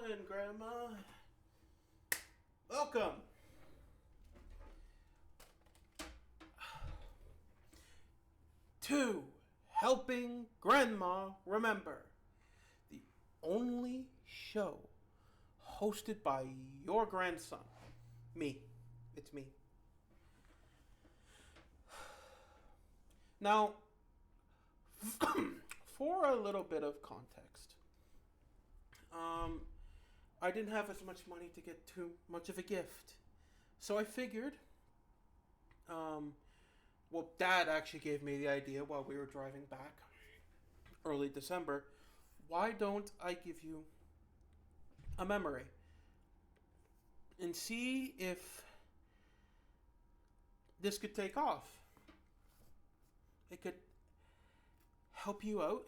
morning, Grandma. Welcome to Helping Grandma Remember, the only show hosted by your grandson. Me. It's me. Now, for a little bit of context, I didn't have as much money to get too much of a gift. So I figured, Dad actually gave me the idea while we were driving back early December. Why don't I give you a memory and see if this could take off? It could help you out.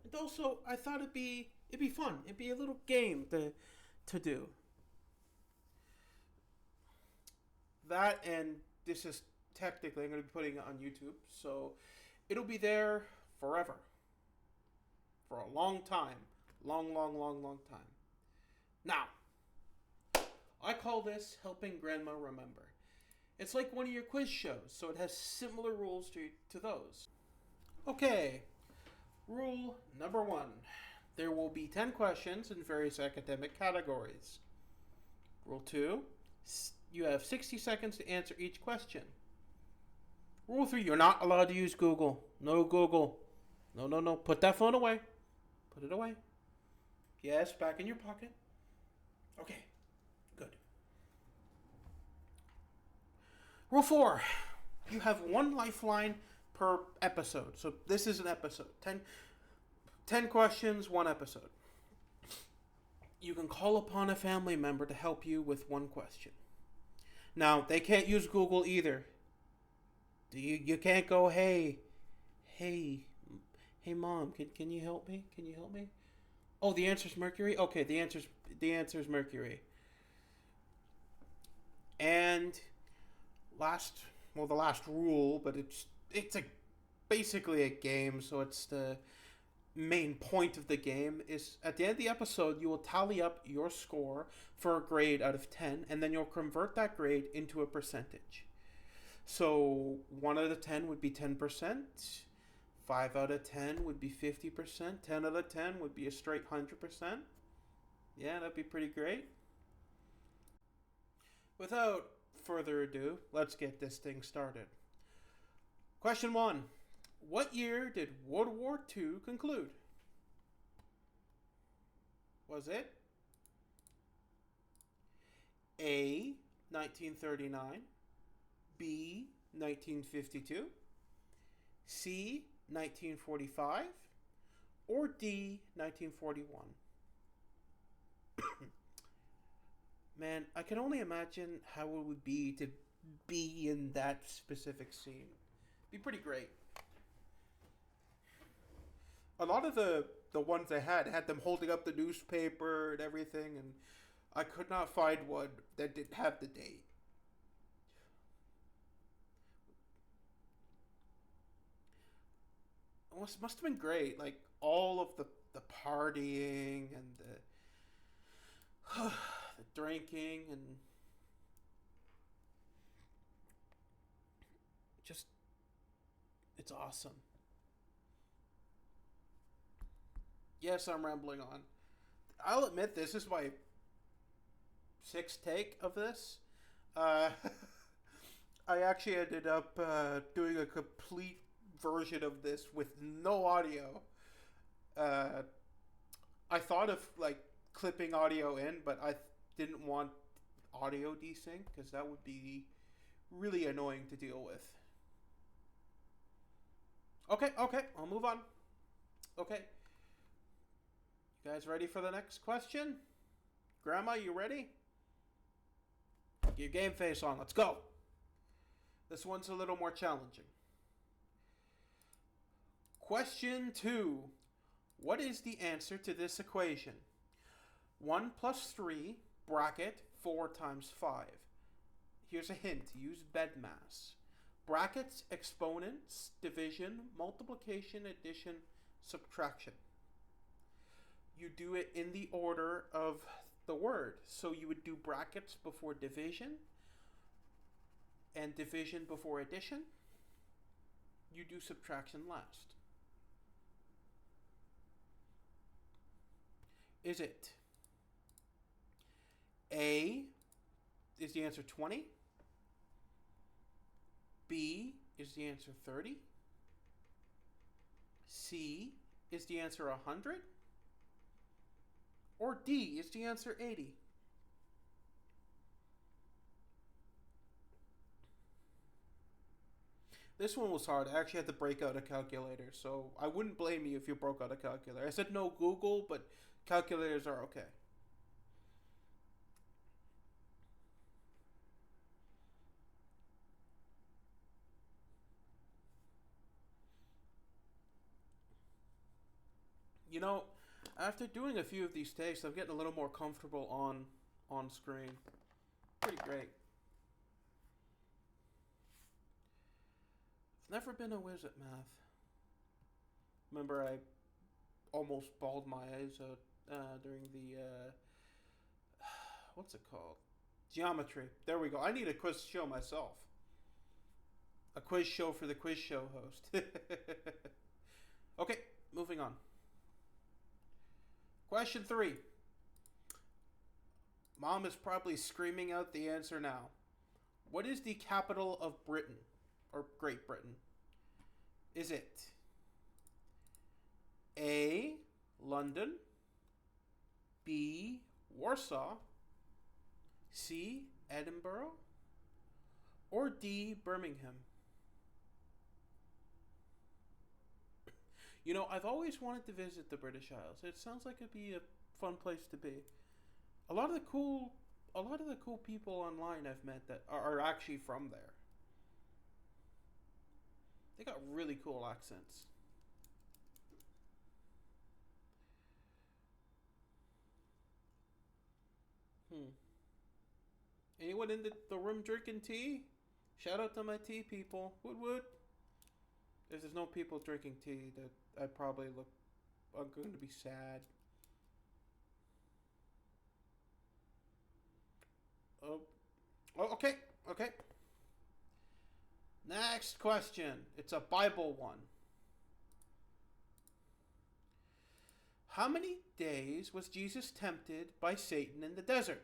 And also, I thought it'd be fun. It'd be a little game to do. That, and this is technically, I'm going to be putting it on YouTube, so it'll be there forever. For a long time. Long time. Now, I call this Helping Grandma Remember. It's like one of your quiz shows, so it has similar rules to those. Okay, rule number 1. There will be 10 questions in various academic categories. Rule 2. You have 60 seconds to answer each question. Rule 3. You're not allowed to use Google. No Google. No. Put that phone away. Put it away. Yes, back in your pocket. Okay, good. Rule 4. You have one lifeline per episode. So this is an episode. 10 questions, one episode. You can call upon a family member to help you with one question. Now, they can't use Google either. You can't go, hey, Mom, can you help me? Can you help me? Oh, the answer's Mercury? Okay, the answer's Mercury. And the last rule, but it's basically a game, so it's the main point of the game is at the end of the episode, you will tally up your score for a grade out of 10, and then you'll convert that grade into a percentage. So 1 out of 10 would be 10%, 5 out of 10 would be 50%, 10 out of 10 would be a straight 100%. Yeah, that'd be pretty great. Without further ado, let's get this thing started. Question 1. What year did World War II conclude? Was it A, 1939, B, 1952, C, 1945, or D, 1941? Man, I can only imagine how it would be to be in that specific scene. It'd be pretty great. A lot of the ones I had them holding up the newspaper and everything, and I could not find one that didn't have the date. It must have been great, like all of the partying and the drinking and just, it's awesome. Yes, I'm rambling on. I'll admit this is my 6th take of this. Uh, I actually ended up doing a complete version of this with no audio. Uh, I thought of like clipping audio in, but I didn't want audio desync because that would be really annoying to deal with. Okay, I'll move on. Okay. You guys ready for the next question? Grandma, you ready? Get your game face on. Let's go. This one's a little more challenging. Question 2. What is the answer to this equation? 1 plus 3, bracket, 4 times 5. Here's a hint. Use BEDMAS. Brackets, exponents, division, multiplication, addition, subtraction. you do it in the order of the word. So you would do brackets before division and division before addition. You do subtraction last. Is it A is the answer 20? B is the answer 30? C is the answer 100? Or D is the answer 80? This one was hard. I actually had to break out a calculator, so I wouldn't blame you if you broke out a calculator. I said no Google, but calculators are okay. You know, after doing a few of these takes, I'm getting a little more comfortable on screen. Pretty great. I've never been a whiz at math. Remember, I almost bawled my eyes out during the what's it called? Geometry. There we go. I need a quiz show myself. A quiz show for the quiz show host. Okay, moving on. Question 3. Mom is probably screaming out the answer now. What is the capital of Britain? Or Great Britain? Is it A, London, B, Warsaw, C, Edinburgh, or D, Birmingham? You know, I've always wanted to visit the British Isles. It sounds like it'd be a fun place to be. A lot of the cool people online I've met that are actually from there. They got really cool accents. Anyone in the room drinking tea? Shout out to my tea people. Woot woot. If there's no people drinking tea, that I probably look. I'm going to be sad. Oh, okay. Next question. It's a Bible one. How many days was Jesus tempted by Satan in the desert?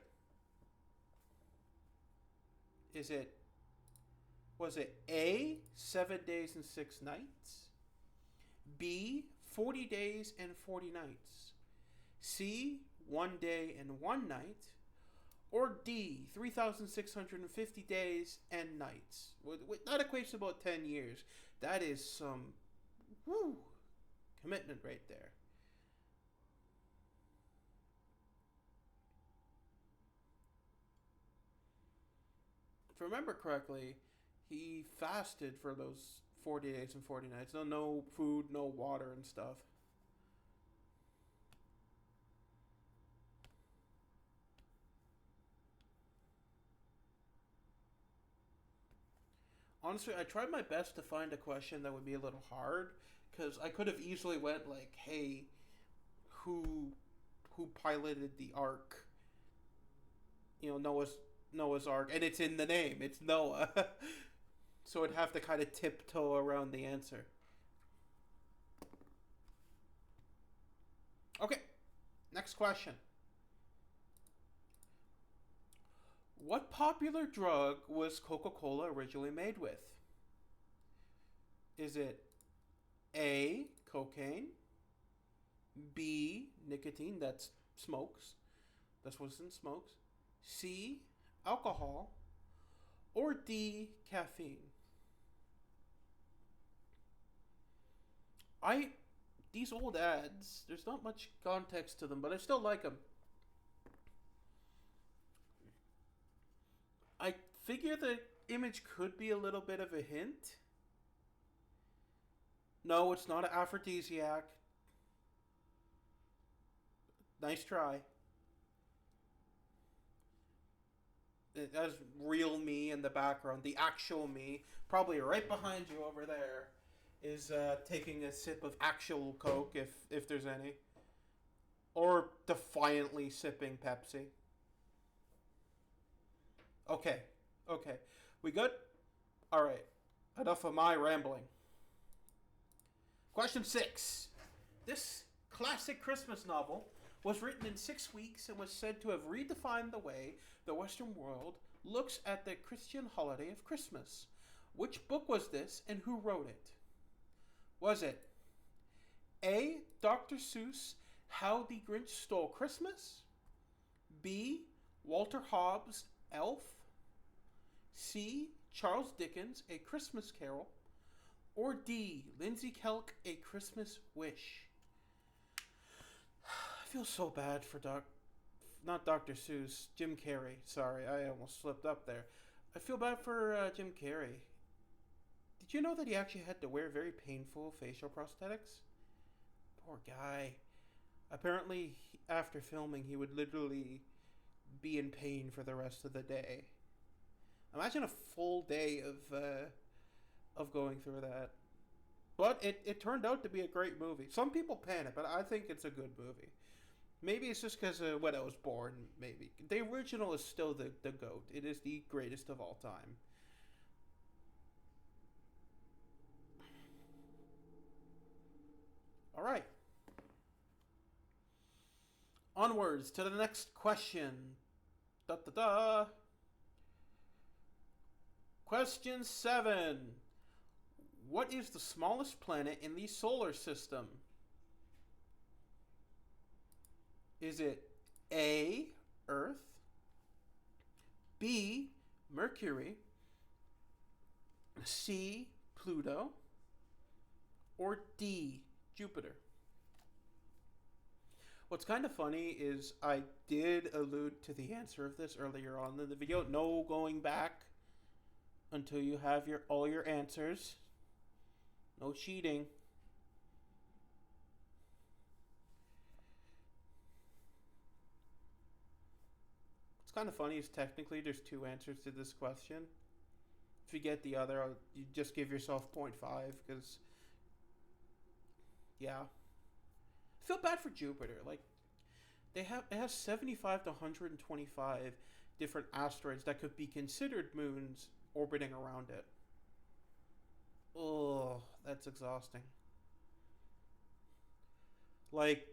Was it A, 7 days and 6 nights? B, 40 days and 40 nights? C, 1 day and 1 night? Or D, 3,650 days and nights? That equates to about 10 years. That is some commitment right there. If I remember correctly, he fasted for those 40 days and 40 nights. No food, no water and stuff. Honestly, I tried my best to find a question that would be a little hard, because I could have easily went like, "Hey, who piloted the Ark?" You know, Noah's Ark, and it's in the name. It's Noah. So I'd have to kind of tiptoe around the answer. Okay, next question. What popular drug was Coca-Cola originally made with? Is it A, cocaine, B, nicotine, that's smokes, that's what's in smokes, C, alcohol, or D, caffeine? These old ads, there's not much context to them, but I still like them. I figure the image could be a little bit of a hint. No, it's not an aphrodisiac. Nice try. It has real me in the background. The actual me, probably right behind you over there, is taking a sip of actual Coke, if there's any. Or defiantly sipping Pepsi. Okay. Okay. We good? Alright. Enough of my rambling. Question 6. This classic Christmas novel was written in 6 weeks and was said to have redefined the way the Western world looks at the Christian holiday of Christmas. Which book was this and who wrote it? Was it A. Dr. Seuss' How the Grinch Stole Christmas? B. Walter Hobbs' Elf? C. Charles Dickens' A Christmas Carol? Or D. Lindsay Kelk, A Christmas Wish? I feel so bad for not Dr. Seuss, Jim Carrey. Sorry, I almost slipped up there. I feel bad for Jim Carrey. Did you know that he actually had to wear very painful facial prosthetics? Poor guy. Apparently, after filming, he would literally be in pain for the rest of the day. Imagine a full day of going through that. But it turned out to be a great movie. Some people pan it, but I think it's a good movie. Maybe it's just because of when I was born, maybe. The original is still the GOAT. It is the greatest of all time. Alright. Onwards to the next question. Da da da. Question 7. What is the smallest planet in the solar system? Is it A. Earth, B. Mercury, C. Pluto, or D. Jupiter? What's kind of funny is I did allude to the answer of this earlier on in the video. No going back until you have all your answers. No cheating. What's kind of funny is technically there's 2 answers to this question. If you get the other, you just give yourself 0.5 because, yeah. I feel bad for Jupiter. Like, it has 75 to 125 different asteroids that could be considered moons orbiting around it. Oh, that's exhausting. Like,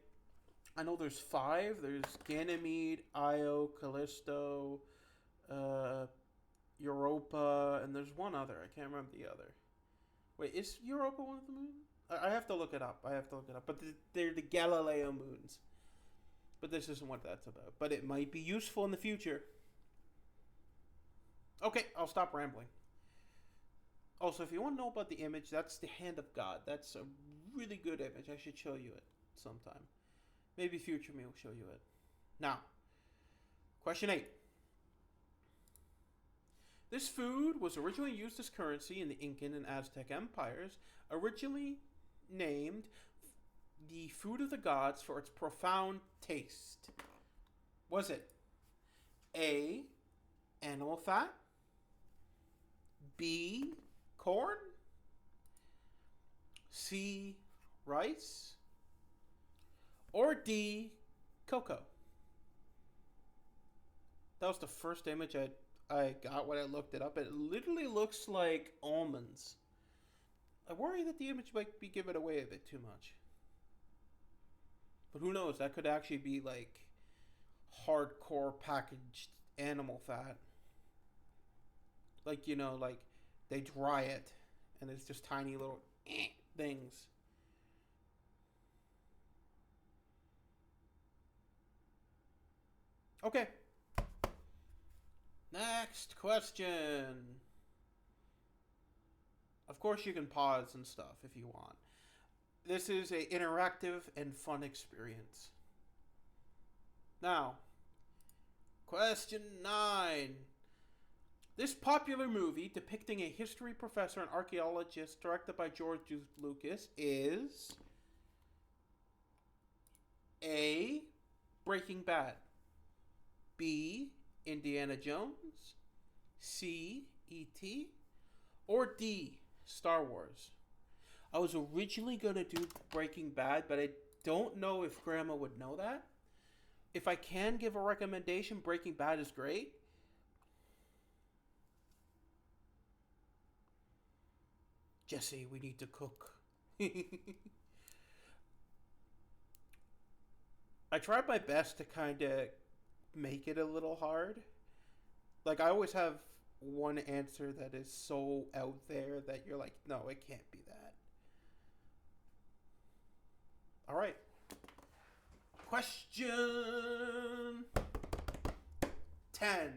I know there's 5. There's Ganymede, Io, Callisto, Europa, and there's one other. I can't remember the other. Wait, is Europa one of the moons? I have to look it up. But they're the Galileo moons. But this isn't what that's about. But it might be useful in the future. Okay, I'll stop rambling. Also, if you want to know about the image, that's the hand of God. That's a really good image. I should show you it sometime. Maybe future me will show you it. Now, question 8. This food was originally used as currency in the Incan and Aztec empires, originally named the food of the gods for its profound taste. Was it A. Animal fat, B. Corn, C. Rice, or D. Cocoa? That was the first image I got when I looked it up. It literally looks like almonds. I worry that the image might be giving away a bit too much. But who knows? That could actually be like hardcore packaged animal fat. Like, like they dry it and it's just tiny little things. Okay. Next question. Of course you can pause and stuff if you want. This is an interactive and fun experience. Now, question 9. This popular movie depicting a history professor and archaeologist directed by George Lucas is A. Breaking Bad, B. Indiana Jones, C. E.T., or D. Star Wars? I was originally going to do Breaking Bad, but I don't know if Grandma would know that. If I can give a recommendation, Breaking Bad is great. Jesse, we need to cook. I tried my best to kind of make it a little hard. Like, I always have one answer that is so out there that you're like, no, it can't be that. All right. Question 10.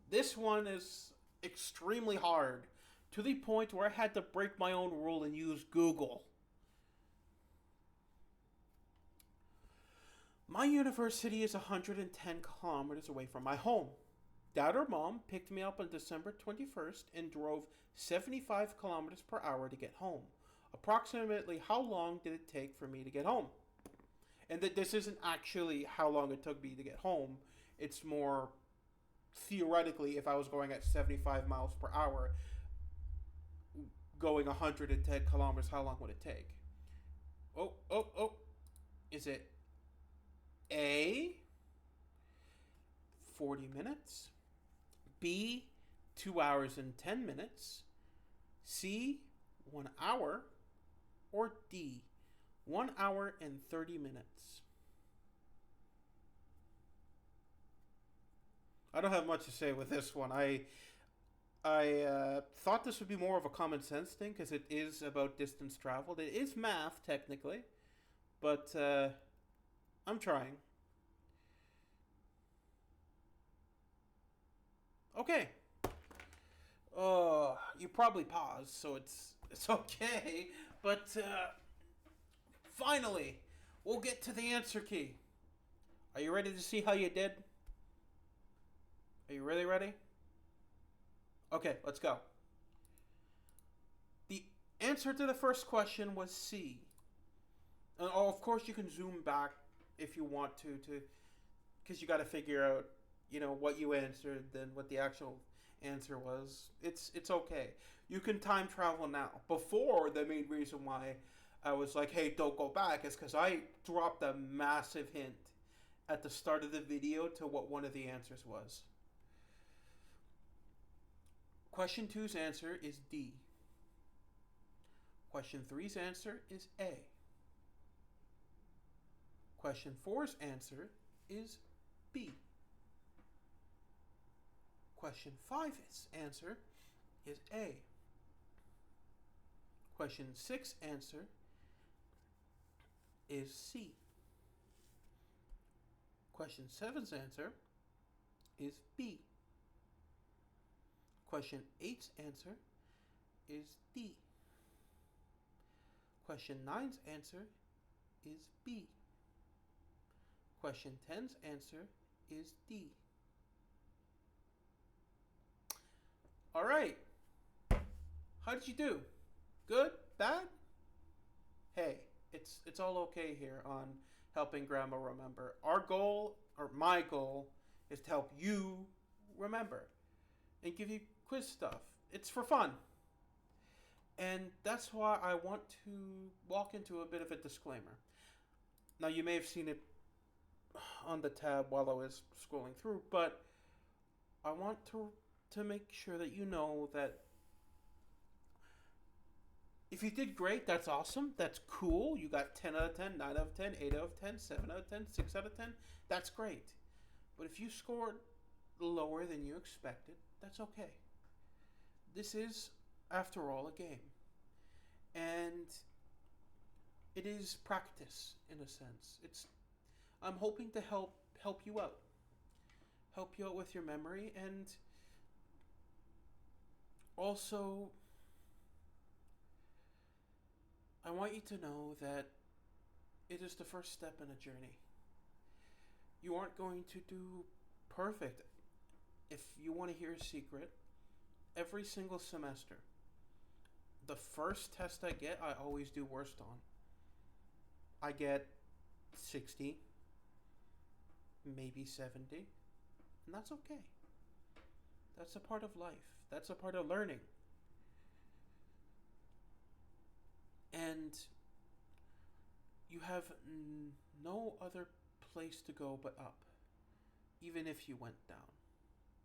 This one is extremely hard to the point where I had to break my own rule and use Google. My university is 110 kilometers away from my home. Dad or mom picked me up on December 21st and drove 75 kilometers per hour to get home. Approximately how long did it take for me to get home? And that this isn't actually how long it took me to get home. It's more theoretically, if I was going at 75 miles per hour, going 110 kilometers, how long would it take? Oh. Is it A, 40 minutes? B, 2 hours and 10 minutes? C, 1 hour? Or D, 1 hour and 30 minutes? I don't have much to say with this one. I thought this would be more of a common sense thing because it is about distance traveled. It is math, technically, but I'm trying. Okay. You probably paused, so it's okay. But finally, we'll get to the answer key. Are you ready to see how you did? Are you really ready? Okay, let's go. The answer to the first question was C. And of course, you can zoom back if you want to because you got to figure out, what you answered, then what the actual answer was. It's okay. You can time travel now. Before, the main reason why I was like, hey, don't go back is because I dropped a massive hint at the start of the video to what one of the answers was. Question 2's answer is D. Question 3's answer is A. Question 4's answer is B. Question 5's answer is A. Question 6's answer is C. Question 7's answer is B. Question 8's answer is D. Question 9's answer is B. Question 10's answer is D. All right. How did you do? Good? Bad? Hey, it's all okay here on Helping Grandma Remember. Our goal, or my goal, is to help you remember and give you quiz stuff. It's for fun. And that's why I want to walk into a bit of a disclaimer. Now, you may have seen it on the tab while I was scrolling through, but I want to make sure that you know that if you did great, that's awesome. That's cool. You got 10 out of 10, 9 out of 10, 8 out of 10, 7 out of 10, 6 out of 10. That's great. But if you scored lower than you expected, that's okay. This is, after all, a game. And it is practice, in a sense. I'm hoping to help you out. Help you out with your memory, and also I want you to know that it is the first step in a journey. You aren't going to do perfect. If you want to hear a secret, every single semester, the first test I get, I always do worst on. I get 60, maybe 70, and that's okay. That's a part of life. That's a part of learning. And you have no other place to go but up, even if you went down.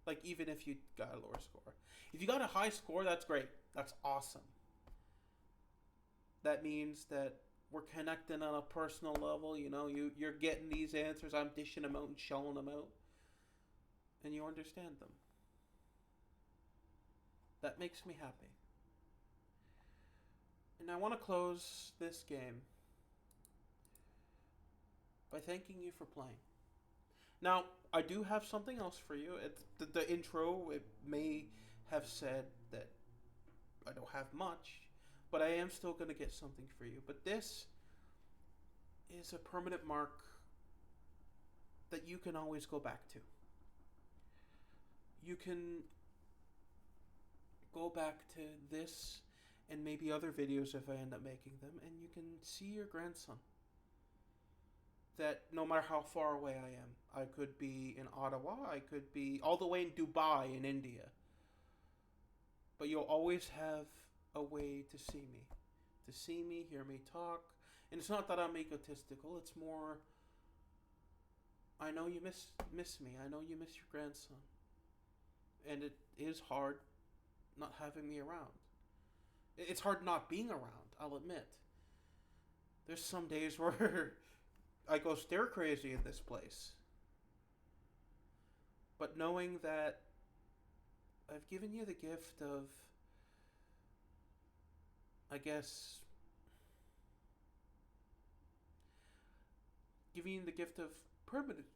Like, even if you got a lower score. If you got a high score, that's great. That's awesome. That means that we're connecting on a personal level. You know, you're getting these answers. I'm dishing them out and shelling them out. And you understand them. That makes me happy. And I want to close this game by thanking you for playing. Now, I do have something else for you. The intro, it may have said that I don't have much, but I am still going to get something for you. But this is a permanent mark that you can always go back to. You can go back to this and maybe other videos if I end up making them, and you can see your grandson. That no matter how far away I am, I could be in Ottawa, I could be all the way in Dubai in India, but you'll always have a way to see me. To see me, hear me talk. And it's not that I'm egotistical, it's more, I know you miss me. I know you miss your grandson. And it is hard not having me around. It's hard not being around, I'll admit. There's some days where I go stir crazy in this place. But knowing that I've given you the gift of, I guess, giving you the gift of permanency.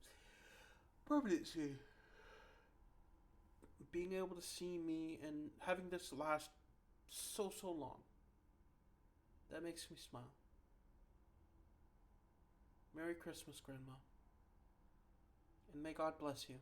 Being able to see me and having this last so long. That makes me smile. Merry Christmas, Grandma. And may God bless you.